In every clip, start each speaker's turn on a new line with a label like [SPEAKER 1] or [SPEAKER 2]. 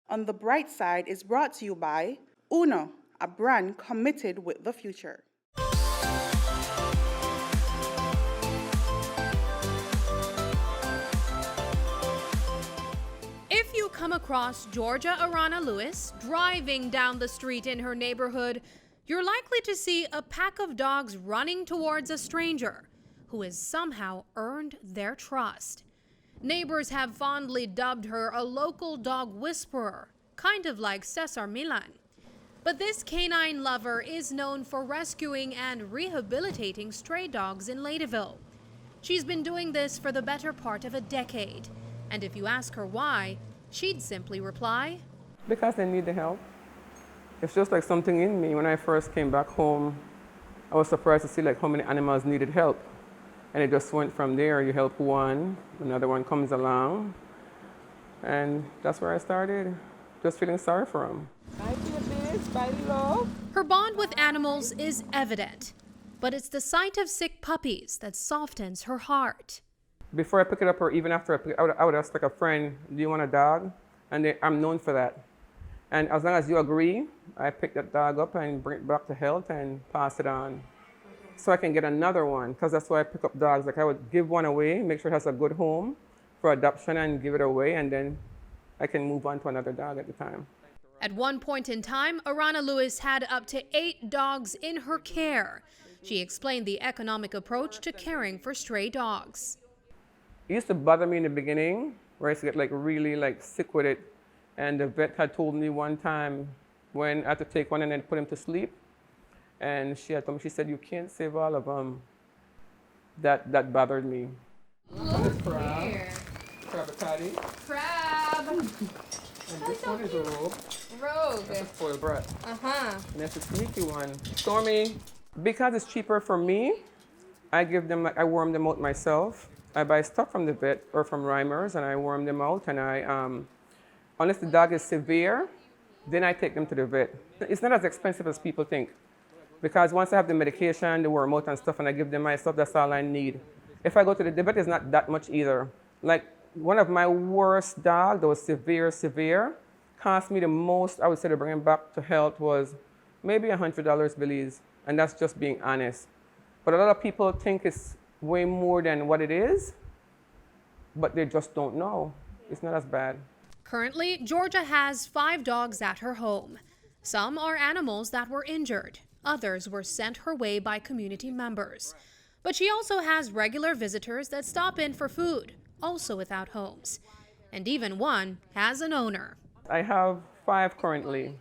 [SPEAKER 1] On the Bright Side is brought to you by Uno, a brand committed with the future.
[SPEAKER 2] If you come across Georgia Arana Lewis driving down the street in her neighborhood, you're likely to see a pack of dogs running towards a stranger who has somehow earned their trust. Neighbors have fondly dubbed her a local dog whisperer, kind of like Cesar Millan. But this canine lover is known for rescuing and rehabilitating stray dogs in Ladyville. She's been doing this for the better part of a decade. And if you ask her why, she'd simply reply,
[SPEAKER 3] because they need the help. It's just like something in me. When I first came back home, I was surprised to see like how many animals needed help. And it just went from there. You help one, another one comes along. And that's where I started, just feeling sorry for them.
[SPEAKER 2] Her bond with animals is evident, but it's the sight of sick puppies that softens her heart.
[SPEAKER 3] Before I pick it up, or even after I pick it up, I would ask like a friend, do you want a dog? And I'm known for that. And as long as you agree, I pick that dog up and bring it back to health and pass it on. So I can get another one, because that's why I pick up dogs. Like I would give one away, make sure it has a good home for adoption and give it away, and then I can move on to another dog at the time.
[SPEAKER 2] At one point in time, Arana Lewis had up to 8 dogs in her care. She explained the economic approach to caring for stray dogs.
[SPEAKER 3] It used to bother me in the beginning, where I used to get like really like sick with it. And the vet had told me one time when I had to take one and then put him to sleep. And she had told me, she said, you can't save all of them. That bothered me.
[SPEAKER 2] Look here.
[SPEAKER 3] Crab patty.
[SPEAKER 2] Crab.
[SPEAKER 3] And this one is a rogue.
[SPEAKER 2] Rogue.
[SPEAKER 3] That's a spoiled brat.
[SPEAKER 2] Uh-huh.
[SPEAKER 3] And that's a sneaky one. Stormy. Because it's cheaper for me, I worm them out myself. I buy stuff from the vet or from Reimers and I worm them out, and unless the dog is severe, then I take them to the vet. It's not as expensive as people think, because once I have the medication, the worm out and stuff, and I give them my stuff, that's all I need. If I go to the vet, it's not that much either. Like one of my worst dogs that was severe, cost me the most, I would say, to bring him back to health was maybe $100 Belize, and that's just being honest. But a lot of people think it's way more than what it is, but they just don't know. It's not as bad.
[SPEAKER 2] Currently, Georgia has 5 dogs at her home. Some are animals that were injured. Others were sent her way by community members. But she also has regular visitors that stop in for food, also without homes. And even one has an owner.
[SPEAKER 3] I have 5 currently.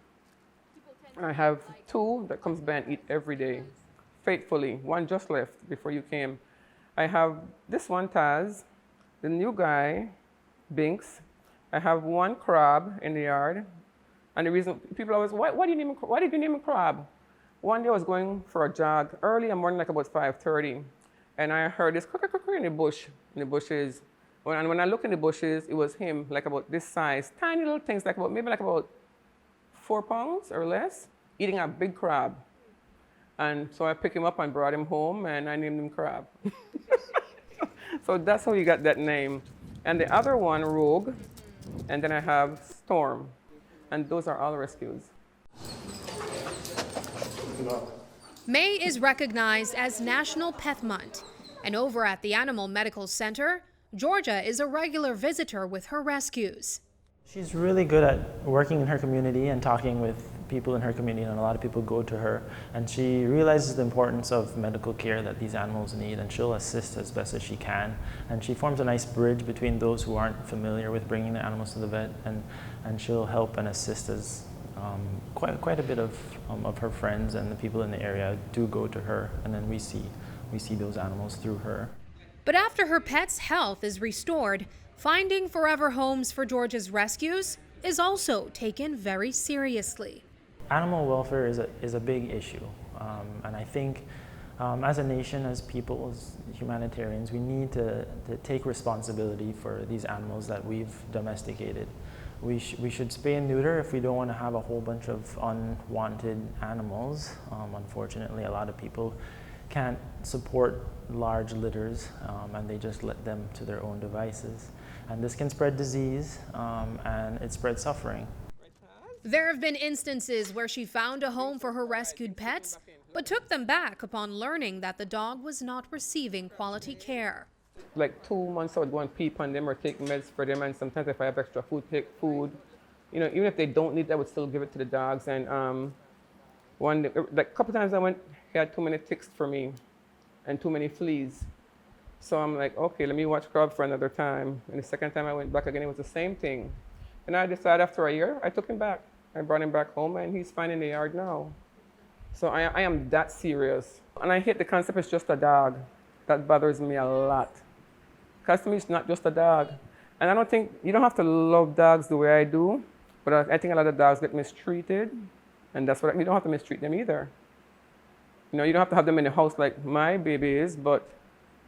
[SPEAKER 3] I have 2 that comes by and eat every day, faithfully. 1 just left before you came. I have this one, Taz, the new guy, Binks. I have 1 crab in the yard. And the reason people always, why did you name him Crab? One day I was going for a jog early in the morning, like about 5:30, and I heard this crick in the bushes. And when I looked in the bushes, it was him, like about this size, tiny little things, like about 4 pounds or less, eating a big crab. And so I picked him up and brought him home, and I named him Crab. So that's how you got that name. And the other one, Rogue, and then I have Storm. And those are all rescues.
[SPEAKER 2] May is recognized as National Pet Month. And over at the Animal Medical Center, Georgia is a regular visitor with her rescues.
[SPEAKER 4] She's really good at working in her community and talking with people in her community, and a lot of people go to her, and she realizes the importance of medical care that these animals need, and she'll assist as best as she can. And she forms a nice bridge between those who aren't familiar with bringing the animals to the vet, and she'll help and assist as quite a bit of her friends and the people in the area do go to her, and then we see those animals through her.
[SPEAKER 2] But after her pet's health is restored, finding forever homes for Georgia's rescues is also taken very seriously.
[SPEAKER 4] Animal welfare is a big issue, and I think as a nation, as people, as humanitarians, we need to take responsibility for these animals that we've domesticated. We should spay and neuter if we don't want to have a whole bunch of unwanted animals. Unfortunately, a lot of people can't support large litters, and they just let them to their own devices. And this can spread disease, and it spreads suffering.
[SPEAKER 2] There have been instances where she found a home for her rescued pets, but took them back upon learning that the dog was not receiving quality care.
[SPEAKER 3] Like 2 months I would go and pee on them or take meds for them, and sometimes if I have extra food, take food. You know, even if they don't need it, I would still give it to the dogs. And one day, like a couple times I went, he had too many ticks for me and too many fleas. So I'm like, okay, let me watch Crab for another time. And the second time I went back again, it was the same thing. And I decided after a year, I took him back. I brought him back home and he's fine in the yard now. So I am that serious. And I hate the concept it's just a dog. That bothers me a lot. Because to me, it's not just a dog. And I don't think, you don't have to love dogs the way I do, but I think a lot of dogs get mistreated. And that's what, you don't have to mistreat them either. You know, you don't have to have them in the house like my baby is, but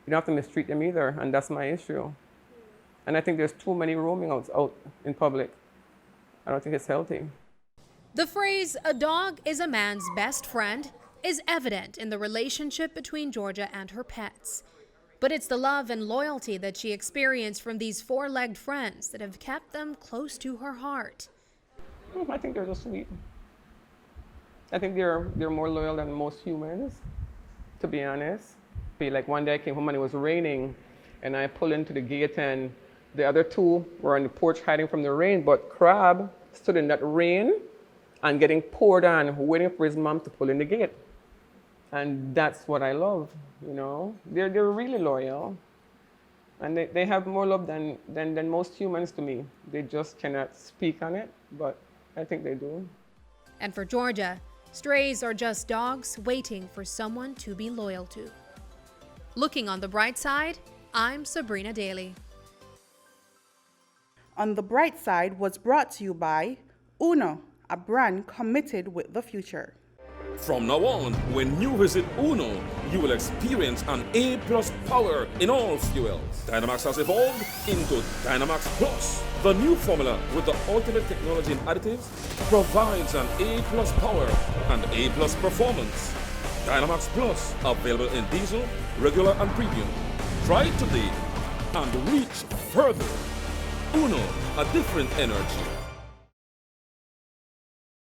[SPEAKER 3] you don't have to mistreat them either, and that's my issue. And I think there's too many roaming out in public. I don't think it's healthy.
[SPEAKER 2] The phrase, "a dog is a man's best friend," is evident in the relationship between Georgia and her pets. But it's the love and loyalty that she experienced from these four-legged friends that have kept them close to her heart.
[SPEAKER 3] I think they're just sweet. I think they're more loyal than most humans, to be honest. Like one day I came home and it was raining, and I pulled into the gate and the other two were on the porch hiding from the rain, but Crab stood in that rain and getting poured on, waiting for his mom to pull in the gate. And that's what I love, you know. They're really loyal. And they have more love than most humans to me. They just cannot speak on it, but I think they do.
[SPEAKER 2] And for Georgia, strays are just dogs waiting for someone to be loyal to. Looking on the bright side, I'm Sabreena Daly.
[SPEAKER 1] On the Bright Side was brought to you by Uno, a brand committed with the future.
[SPEAKER 5] From now on, when you visit Uno, you will experience an A+ power in all fuels. Dynamax has evolved into Dynamax Plus. The new formula with the ultimate technology and additives provides an A+ power and A+ performance. Dynamax Plus, available in diesel, regular and premium. Try it today and reach further. Uno, a different energy.